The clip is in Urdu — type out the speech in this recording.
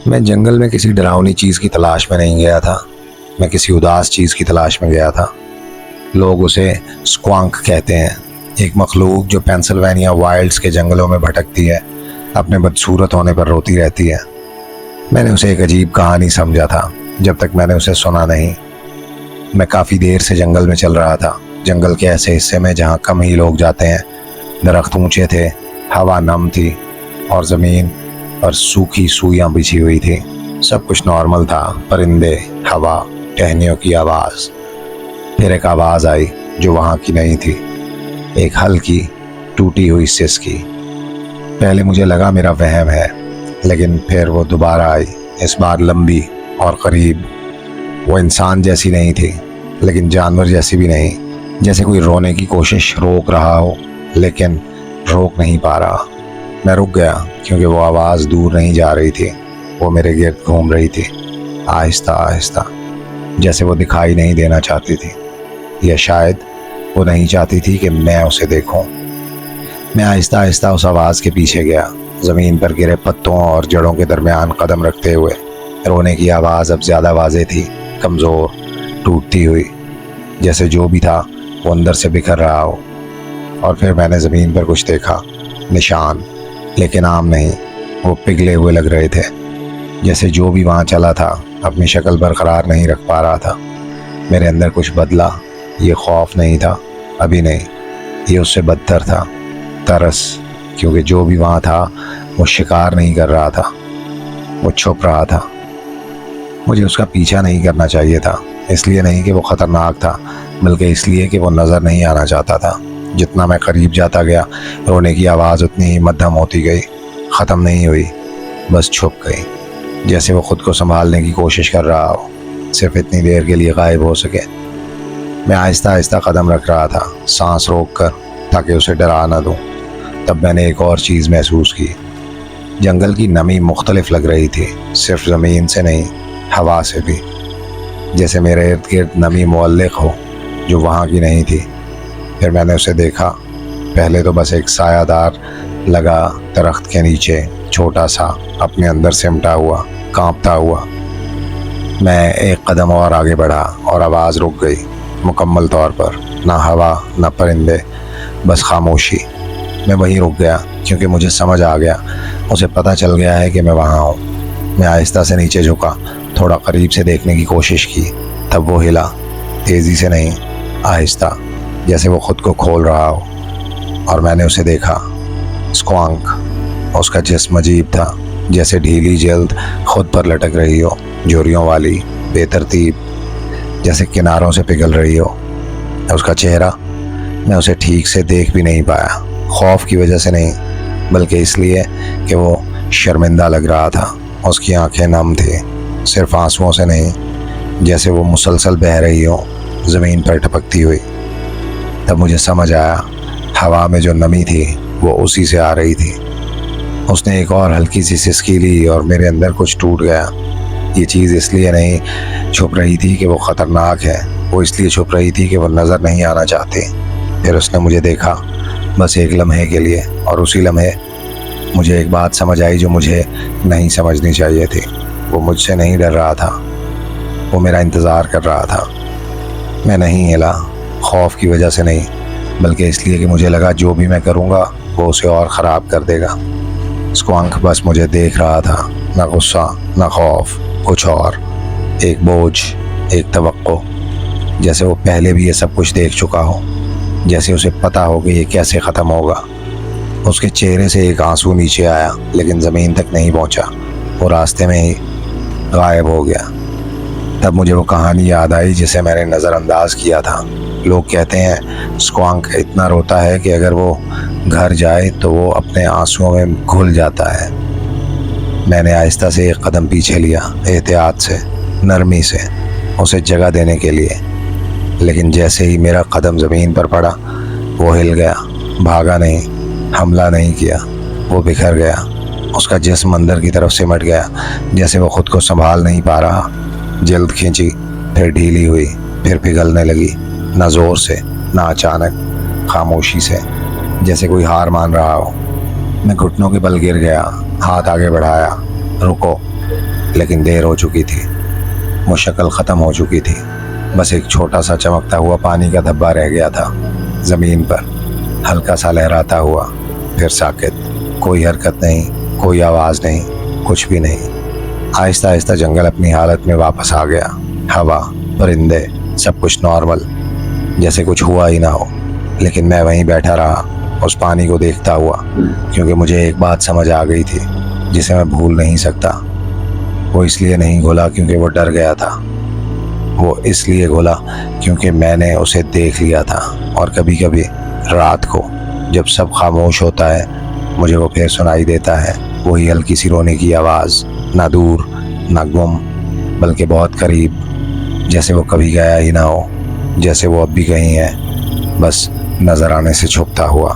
میں جنگل میں کسی ڈراؤنی چیز کی تلاش میں نہیں گیا تھا، میں کسی اداس چیز کی تلاش میں گیا تھا۔ لوگ اسے اسکوانک کہتے ہیں، ایک مخلوق جو پینسلوینیا وائلڈز کے جنگلوں میں بھٹکتی ہے، اپنے بدصورت ہونے پر روتی رہتی ہے۔ میں نے اسے ایک عجیب کہانی سمجھا تھا جب تک میں نے اسے سنا نہیں۔ میں کافی دیر سے جنگل میں چل رہا تھا، جنگل کے ایسے حصے میں جہاں کم ہی لوگ جاتے ہیں۔ درخت اونچے تھے، ہوا نم تھی اور زمین پر سوکھی سوئیاں بچھی ہوئی تھی۔ سب کچھ نارمل تھا، پرندے، ہوا، ٹہنیوں کی آواز۔ پھر ایک آواز آئی جو وہاں کی نہیں تھی، ایک ہلکی ٹوٹی ہوئی سسکی۔ پہلے مجھے لگا میرا وہم ہے، لیکن پھر وہ دوبارہ آئی، اس بار لمبی اور قریب۔ وہ انسان جیسی نہیں تھی، لیکن جانور جیسی بھی نہیں، جیسے کوئی رونے کی کوشش روک رہا ہو لیکن روک نہیں پا رہا۔ میں رک گیا کیونکہ وہ آواز دور نہیں جا رہی تھی، وہ میرے گرد گھوم رہی تھی، آہستہ آہستہ، جیسے وہ دکھائی نہیں دینا چاہتی تھی، یا شاید وہ نہیں چاہتی تھی کہ میں اسے دیکھوں۔ میں آہستہ آہستہ اس آواز کے پیچھے گیا، زمین پر گرے پتوں اور جڑوں کے درمیان قدم رکھتے ہوئے۔ رونے کی آواز اب زیادہ واضح تھی، کمزور، ٹوٹتی ہوئی، جیسے جو بھی تھا وہ اندر سے بکھر رہا ہو۔ اور پھر میں نے زمین پر کچھ دیکھا، نشان، لیکن عام نہیں، وہ پگھلے ہوئے لگ رہے تھے، جیسے جو بھی وہاں چلا تھا اپنی شکل برقرار نہیں رکھ پا رہا تھا۔ میرے اندر کچھ بدلا، یہ خوف نہیں تھا، ابھی نہیں، یہ اس سے بدتر تھا، ترس، کیونکہ جو بھی وہاں تھا وہ شکار نہیں کر رہا تھا، وہ چھپ رہا تھا۔ مجھے اس کا پیچھا نہیں کرنا چاہیے تھا، اس لیے نہیں کہ وہ خطرناک تھا، بلکہ اس لیے کہ وہ نظر نہیں آنا چاہتا تھا۔ جتنا میں قریب جاتا گیا، رونے کی آواز اتنی ہی مدھم ہوتی گئی، ختم نہیں ہوئی، بس چھپ گئی، جیسے وہ خود کو سنبھالنے کی کوشش کر رہا ہو، صرف اتنی دیر کے لیے غائب ہو سکے۔ میں آہستہ آہستہ قدم رکھ رہا تھا، سانس روک کر، تاکہ اسے ڈرا نہ دوں۔ تب میں نے ایک اور چیز محسوس کی، جنگل کی نمی مختلف لگ رہی تھی، صرف زمین سے نہیں، ہوا سے بھی، جیسے میرے ارد گرد نمی معلق ہو جو وہاں کی نہیں تھی۔ پھر میں نے اسے دیکھا، پہلے تو بس ایک سایہ دار لگا درخت کے نیچے، چھوٹا سا، اپنے اندر سمٹا ہوا، کانپتا ہوا۔ میں ایک قدم اور آگے بڑھا اور آواز رک گئی، مکمل طور پر، نہ ہوا نہ پرندے، بس خاموشی۔ میں وہیں رک گیا کیونکہ مجھے سمجھ آ گیا، اسے پتہ چل گیا ہے کہ میں وہاں ہوں۔ میں آہستہ سے نیچے جھکا، تھوڑا قریب سے دیکھنے کی کوشش کی، تب وہ ہلا، تیزی سے نہیں، آہستہ، جیسے وہ خود کو کھول رہا ہو۔ اور میں نے اسے دیکھا، اسکوانک۔ اس کا جسم عجیب تھا، جیسے ڈھیلی جلد خود پر لٹک رہی ہو، جھریوں والی، بے ترتیب، جیسے کناروں سے پگھل رہی ہو۔ اس کا چہرہ، میں اسے ٹھیک سے دیکھ بھی نہیں پایا، خوف کی وجہ سے نہیں، بلکہ اس لیے کہ وہ شرمندہ لگ رہا تھا۔ اس کی آنکھیں نم تھیں، صرف آنسوؤں سے نہیں، جیسے وہ مسلسل بہہ رہی ہو، زمین پر ٹپکتی ہوئی۔ تب مجھے سمجھ آیا، ہوا میں جو نمی تھی وہ اسی سے آ رہی تھی۔ اس نے ایک اور ہلکی سی سسکی لی اور میرے اندر کچھ ٹوٹ گیا۔ یہ چیز اس لیے نہیں چھپ رہی تھی کہ وہ خطرناک ہے، وہ اس لیے چھپ رہی تھی کہ وہ نظر نہیں آنا چاہتی۔ پھر اس نے مجھے دیکھا، بس ایک لمحے کے لیے، اور اسی لمحے مجھے ایک بات سمجھ آئی جو مجھے نہیں سمجھنی چاہیے تھی۔ وہ مجھ سے نہیں ڈر رہا تھا، وہ میرا انتظار کر رہا تھا۔ میں نہیں ہلا، خوف کی وجہ سے نہیں، بلکہ اس لیے کہ مجھے لگا جو بھی میں کروں گا وہ اسے اور خراب کر دے گا۔ اسکوانک بس مجھے دیکھ رہا تھا، نہ غصہ نہ خوف، کچھ اور، ایک بوجھ، ایک توقع، جیسے وہ پہلے بھی یہ سب کچھ دیکھ چکا ہو، جیسے اسے پتا ہو کہ یہ کیسے ختم ہوگا۔ اس کے چہرے سے ایک آنسو نیچے آیا، لیکن زمین تک نہیں پہنچا، وہ راستے میں ہی غائب ہو گیا۔ تب مجھے وہ کہانی یاد آئی جسے میں نے نظر انداز کیا تھا۔ لوگ کہتے ہیں اسکوانک اتنا روتا ہے کہ اگر وہ گھر جائے تو وہ اپنے آنسوؤں میں گھل جاتا ہے۔ میں نے آہستہ سے ایک قدم پیچھے لیا، احتیاط سے، نرمی سے، اسے جگہ دینے کے لیے، لیکن جیسے ہی میرا قدم زمین پر پڑا وہ ہل گیا، بھاگا نہیں، حملہ نہیں کیا، وہ بکھر گیا۔ اس کا جسم اندر کی طرف سمٹ گیا، جیسے وہ خود کو سنبھال نہیں پا رہا۔ جلد کھینچی، پھر ڈھیلی ہوئی، پھر پگھلنے لگی، نہ زور سے نہ اچانک، خاموشی سے، جیسے کوئی ہار مان رہا ہو۔ میں گھٹنوں کے بل گر گیا، ہاتھ آگے بڑھایا، رکو۔ لیکن دیر ہو چکی تھی، وہ شکل ختم ہو چکی تھی، بس ایک چھوٹا سا چمکتا ہوا پانی کا دھبا رہ گیا تھا زمین پر، ہلکا سا لہراتا ہوا، پھر ساکت، کوئی حرکت نہیں، کوئی آواز نہیں، کچھ بھی نہیں۔ آہستہ آہستہ جنگل اپنی حالت میں واپس آ گیا، ہوا، پرندے، سب کچھ نارمل، جیسے کچھ ہوا ہی نہ ہو۔ لیکن میں وہیں بیٹھا رہا اس پانی کو دیکھتا ہوا، کیونکہ مجھے ایک بات سمجھ آ گئی تھی جسے میں بھول نہیں سکتا۔ وہ اس لیے نہیں گھولا کیونکہ وہ ڈر گیا تھا، وہ اس لیے گھولا کیونکہ میں نے اسے دیکھ لیا تھا۔ اور کبھی کبھی رات کو جب سب خاموش ہوتا ہے، مجھے وہ پھر سنائی دیتا ہے، وہی ہلکی سی رونے کی آواز، نہ دور نہ گم، بلکہ بہت قریب، جیسے وہ کبھی گیا ہی نہ ہو، جیسے وہ اب بھی کہیں ہے، بس نظر آنے سے چھپتا ہوا۔